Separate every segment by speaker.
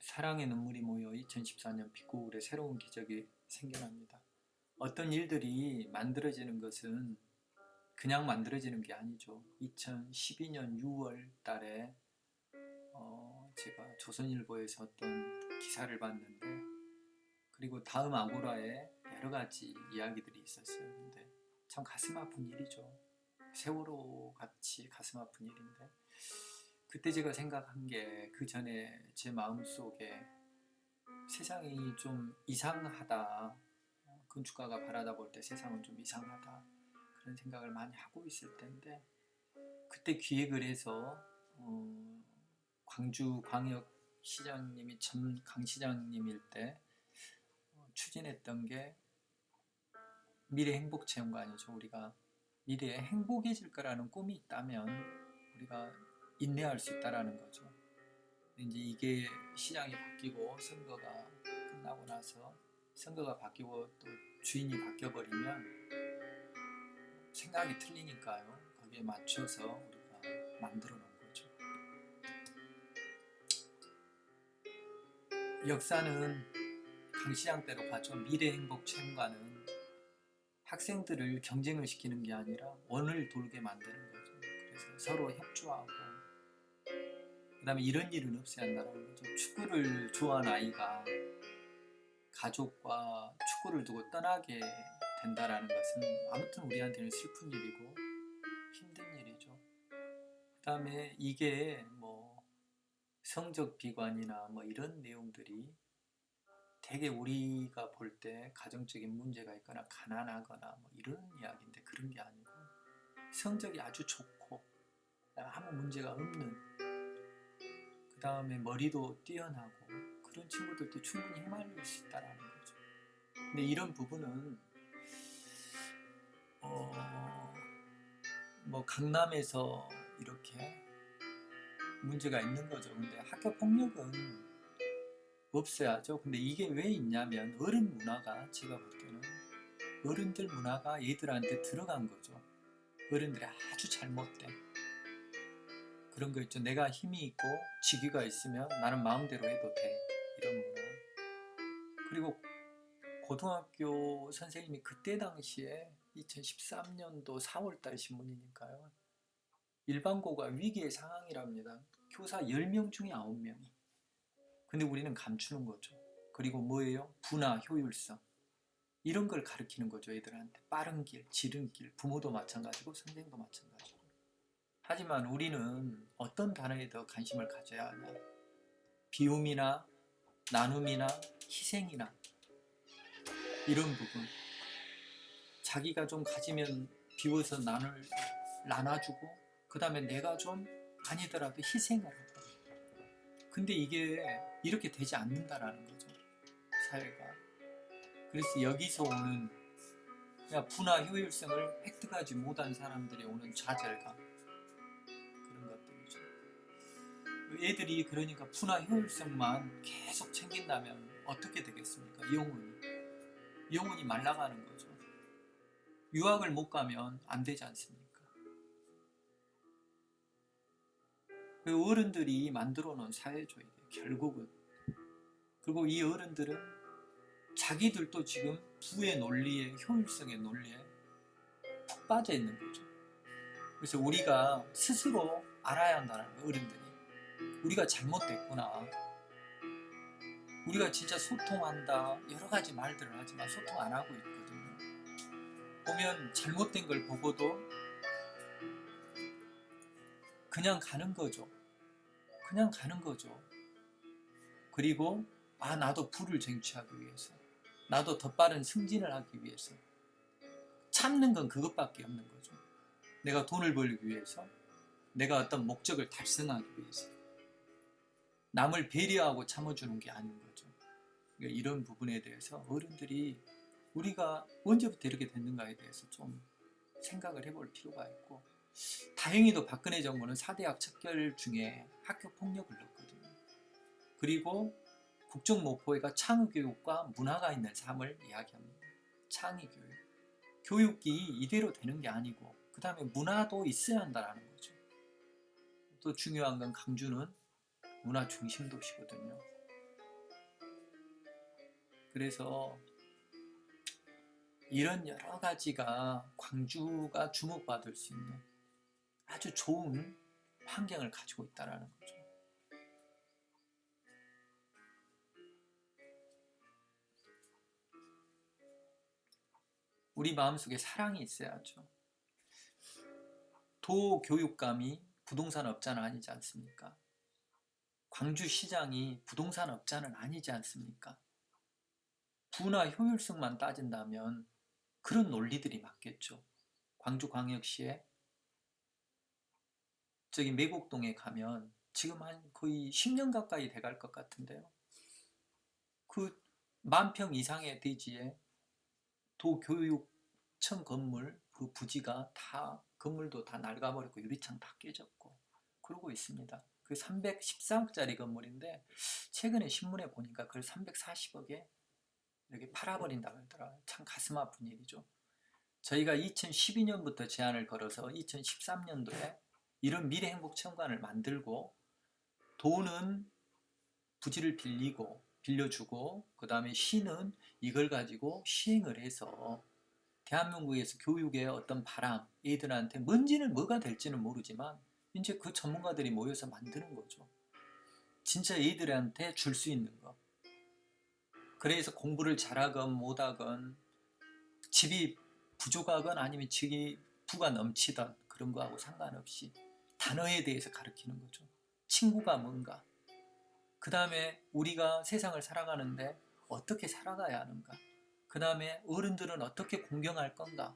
Speaker 1: 사랑의 눈물이 모여 2014년 빅고울의 새로운 기적이 생겨납니다. 어떤 일들이 만들어지는 것은 그냥 만들어지는 게 아니죠. 2012년 6월 달에 제가 조선일보에서 어떤 기사를 봤는데, 그리고 다음 아고라에 여러 가지 이야기들이 있었어요. 근데 참 가슴 아픈 일이죠. 세월호 같이 가슴 아픈 일인데, 그때 제가 생각한 게, 그 전에 제 마음속에 세상이 좀 이상하다, 건축가가 바라다 볼 때 세상은 좀 이상하다, 그런 생각을 많이 하고 있을 때인데, 그때 기획을 해서 광주광역시장님이 전 강시장님일 때 추진했던 게 미래행복체험관이죠. 우리가 미래에 행복해질 거라는 꿈이 있다면 우리가 인내할 수 있다라는 거죠. 이제 이게 시장이 바뀌고 선거가 끝나고 나서, 선거가 바뀌고 또 주인이 바뀌어버리면 생각이 틀리니까요. 거기에 맞춰서 우리가 만들어 놓은 거죠. 역사는 강시장 때로 가죠. 미래행복체험관은 학생들을 경쟁을 시키는 게 아니라 원을 돌게 만드는 거죠. 그래서 서로 협조하고, 그 다음에 이런 일은 없어야 한다는 거죠. 축구를 좋아하는 아이가 가족과 축구를 두고 떠나게 된다라는 것은 아무튼 우리한테는 슬픈 일이고 힘든 일이죠. 그 다음에 이게 뭐 성적 비관이나 뭐 이런 내용들이 되게 우리가 볼 때 가정적인 문제가 있거나 가난하거나 뭐 이런 이야기인데, 그런 게 아니고 성적이 아주 좋고 아무 문제가 없는, 그 다음에 머리도 뛰어나고 그런 친구들도 충분히 해맑을 수 있다는 거죠. 근데 이런 부분은 뭐 강남에서 이렇게 문제가 있는 거죠. 근데 학교 폭력은 없어야죠. 근데 이게 왜 있냐면, 어른 문화가, 제가 볼 때는 어른들 문화가 얘들한테 들어간 거죠. 어른들이 아주 잘못된 그런 거 있죠. 내가 힘이 있고 직위가 있으면 나는 마음대로 해도 돼, 이런 문화. 그리고 고등학교 선생님이 그때 당시에 2013년도 4월달 신문이니까요. 일반고가 위기의 상황이랍니다. 교사 10명 중에 9명이. 근데 우리는 감추는 거죠. 그리고 뭐예요? 분화, 효율성. 이런 걸 가르치는 거죠, 애들한테. 빠른 길, 지름길, 부모도 마찬가지고 선생도 마찬가지고. 하지만 우리는 어떤 단어에 더 관심을 가져야 하냐? 비움이나 나눔이나 희생이나 이런 부분. 자기가 좀 가지면 비워서 나눠주고, 그 다음에 내가 좀 아니더라도 희생을 하고. 근데 이게 이렇게 되지 않는다라는 거죠, 사회가. 그래서 여기서 오는 그냥 분화 효율성을 획득하지 못한 사람들이 오는 좌절감, 그런 것들이죠. 애들이 그러니까 분화 효율성만 계속 챙긴다면 어떻게 되겠습니까? 영혼이 말라가는 거죠. 유학을 못 가면 안 되지 않습니까? 그 어른들이 만들어 놓은 사회죠, 이게 결국은. 그리고 이 어른들은 자기들도 지금 부의 논리에, 효율성의 논리에 푹 빠져 있는 거죠. 그래서 우리가 스스로 알아야 한다는 거예요, 어른들이. 우리가 잘못됐구나. 우리가 진짜 소통한다, 여러 가지 말들을 하지만 소통 안 하고 있거든요. 보면 잘못된 걸 보고도 그냥 가는 거죠. 그냥 가는 거죠. 그리고 나도 부를 쟁취하기 위해서, 나도 더 빠른 승진을 하기 위해서 참는 건 그것밖에 없는 거죠. 내가 돈을 벌기 위해서, 내가 어떤 목적을 달성하기 위해서. 남을 배려하고 참아주는 게 아닌 거죠. 그러니까 이런 부분에 대해서 어른들이 우리가 언제부터 이렇게 됐는가에 대해서 좀 생각을 해볼 필요가 있고, 다행히도 박근혜 정부는 4대학 척결 중에 학교 폭력을 넣었거든요. 그리고 국정모포회가 창의교육과 문화가 있는 삶을 이야기합니다. 창의교육. 교육이 이대로 되는 게 아니고, 그 다음에 문화도 있어야 한다는 거죠. 또 중요한 건 강주는 문화 중심 도시거든요. 그래서 이런 여러 가지가 광주가 주목받을 수 있는 아주 좋은 환경을 가지고 있다는 거죠. 우리 마음속에 사랑이 있어야죠. 도교육감이 부동산 업자는 아니지 않습니까? 광주시장이 부동산 업자는 아니지 않습니까? 부나 효율성만 따진다면 그런 논리들이 맞겠죠. 광주광역시에 저기 매곡동에 가면 지금 한 거의 10년 가까이 돼갈 것 같은데요. 그 10,000평 이상의 대지에 도교육청 건물 그 부지가 다 건물도 다 낡아버렸고 유리창 다 깨졌고 그러고 있습니다. 그 314억짜리 건물인데 최근에 신문에 보니까 그걸 340억에 이렇게 팔아버린다고 하더라고요. 참 가슴 아픈 일이죠. 저희가 2012년부터 제안을 걸어서 2013년도에 이런 미래행복체험관을 만들고 도는 부지를 빌려주고 그 다음에 시는 이걸 가지고 시행을 해서 대한민국에서 교육의 어떤 바람, 애들한테 뭔지는 뭐가 될지는 모르지만 이제 그 전문가들이 모여서 만드는 거죠. 진짜 애들한테 줄 수 있는 거. 그래서 공부를 잘하건 못하건 집이 부족하건 아니면 집이 부가 넘치던 그런 거하고 상관없이 단어에 대해서 가르치는 거죠. 친구가 뭔가. 그 다음에 우리가 세상을 살아가는데 어떻게 살아가야 하는가. 그 다음에 어른들은 어떻게 공경할 건가.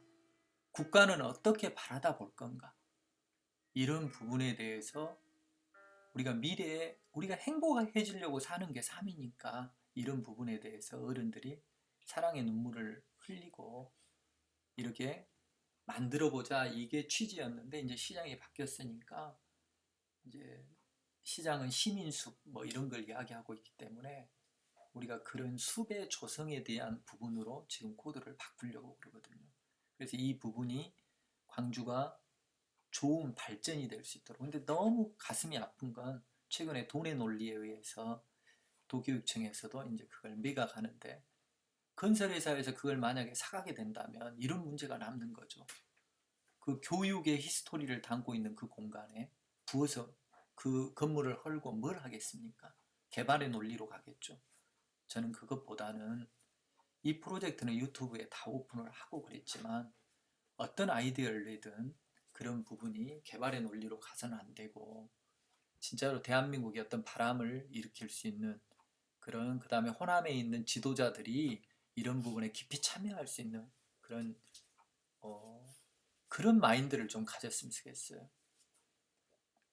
Speaker 1: 국가는 어떻게 바라다 볼 건가. 이런 부분에 대해서 우리가 미래에 우리가 행복해지려고 사는 게 삶이니까 이런 부분에 대해서 어른들이 사랑의 눈물을 흘리고 이렇게 만들어보자 이게 취지였는데 이제 시장이 바뀌었으니까 이제 시장은 시민숲 뭐 이런 걸 이야기하고 있기 때문에 우리가 그런 숲의 조성에 대한 부분으로 지금 코드를 바꾸려고 그러거든요. 그래서 이 부분이 광주가 좋은 발전이 될 수 있도록. 근데 너무 가슴이 아픈 건 최근에 돈의 논리에 의해서 도교육청에서도 이제 그걸 매각하는데 건설회사에서 그걸 만약에 사가게 된다면 이런 문제가 남는 거죠. 그 교육의 히스토리를 담고 있는 그 공간에 부어서 그 건물을 헐고 뭘 하겠습니까? 개발의 논리로 가겠죠. 저는 그것보다는 이 프로젝트는 유튜브에 다 오픈을 하고 그랬지만 어떤 아이디어를 내든 그런 부분이 개발의 논리로 가서는 안 되고 진짜로 대한민국의 어떤 바람을 일으킬 수 있는 그런 그 다음에 호남에 있는 지도자들이 이런 부분에 깊이 참여할 수 있는 그런 그런 마인드를 좀 가졌으면 좋겠어요.